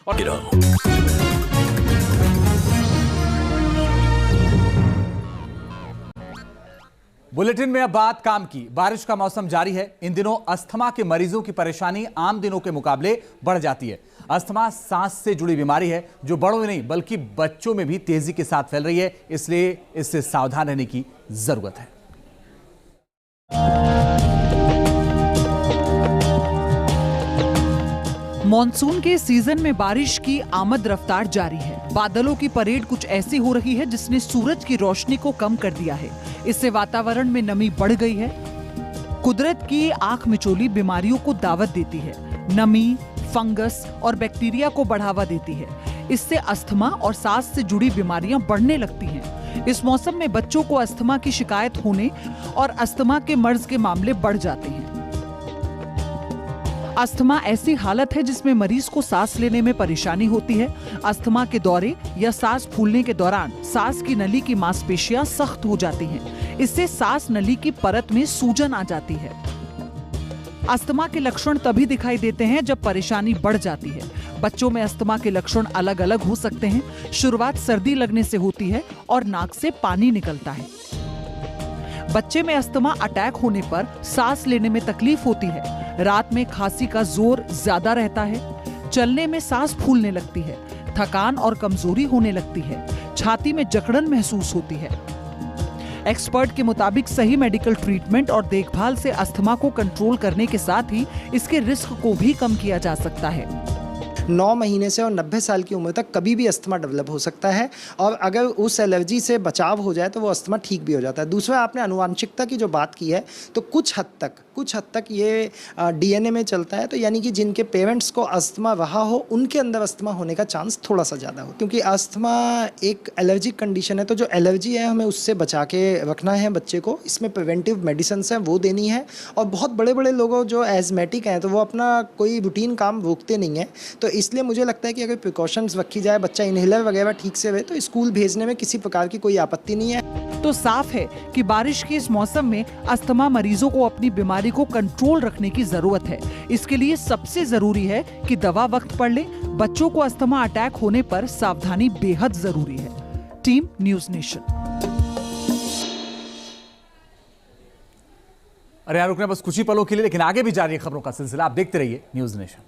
Bulletin में अब बात काम की। बारिश का मौसम जारी है। इन दिनों अस्थमा के मरीजों की परेशानी आम दिनों के मुकाबले बढ़ जाती है। अस्थमा सांस से जुड़ी बीमारी है जो बड़ों में नहीं बल्कि बच्चों में भी तेजी के साथ फैल रही है, इसलिए इससे सावधान रहने की जरूरत है। मॉनसून के सीजन में बारिश की आमद रफ्तार जारी है। बादलों की परेड कुछ ऐसी हो रही है जिसने सूरज की रोशनी को कम कर दिया है। इससे वातावरण में नमी बढ़ गई है। कुदरत की आंख मिचोली बीमारियों को दावत देती है। नमी, फंगस और बैक्टीरिया को बढ़ावा देती है। इससे अस्थमा और सांस से जुड़ी बीमारियां बढ़ने लगती हैं। इस मौसम में बच्चों को अस्थमा की शिकायत होने और अस्थमा के मर्ज के मामले बढ़ जाते हैं। अस्थमा ऐसी हालत है जिसमें मरीज को सांस लेने में परेशानी होती है। अस्थमा के दौरे या सांस फूलने के दौरान सांस की नली की मांसपेशियां सख्त हो जाती हैं। इससे सांस नली की परत में सूजन आ जाती है। अस्थमा के लक्षण तभी दिखाई देते हैं जब परेशानी बढ़ जाती है। बच्चों में अस्थमा के लक्षण अलग अलग हो सकते हैं। शुरुआत सर्दी लगने से होती है और नाक से पानी निकलता है। बच्चे में अस्थमा अटैक होने पर सांस लेने में तकलीफ होती है। रात में खांसी का जोर ज्यादा रहता है। चलने में सांस फूलने लगती है। थकान और कमजोरी होने लगती है। छाती में जकड़न महसूस होती है। एक्सपर्ट के मुताबिक सही मेडिकल ट्रीटमेंट और देखभाल से अस्थमा को कंट्रोल करने के साथ ही इसके रिस्क को भी कम किया जा सकता है। 9 महीने से और 90 साल की उम्र तक कभी भी अस्थमा डेवलप हो सकता है और अगर उस एलर्जी से बचाव हो जाए तो वो अस्थमा ठीक भी हो जाता है। दूसरा, आपने आनुवांशिकता की जो बात की है तो कुछ हद तक ये डीएनए में चलता है। तो यानी कि जिनके पेरेंट्स को अस्थमा रहा हो उनके अंदर अस्थमा होने का चांस थोड़ा सा ज़्यादा हो, क्योंकि अस्थमा एक एलर्जिक कंडीशन है। तो जो एलर्जी है हमें उससे बचा के रखना है बच्चे को। इसमें प्रिवेंटिव मेडिसिन है वो देनी है। और बहुत बड़े बड़े लोगों जो एजमेटिक हैं तो वो अपना कोई रूटीन काम रोकते नहीं है। तो इसलिए मुझे लगता है कि अगर प्रिकॉशंस रखी जाए, बच्चा इनहेलर वगैरह ठीक से रहे, तो स्कूल भेजने में किसी प्रकार की कोई आपत्ति नहीं है। तो साफ है कि बारिश के इस मौसम में अस्थमा मरीजों को अपनी बीमारी को कंट्रोल रखने की जरूरत है। इसके लिए सबसे जरूरी है कि दवा वक्त पर लें। बच्चों को अस्थमा अटैक होने पर सावधानी बेहद जरूरी है। Team news nation. अरे यार रुकना बस कुछ ही पलों के लिए, लेकिन आगे भी जारी है खबरों का सिलसिला। आप देखते रहिए न्यूज़ नेशन।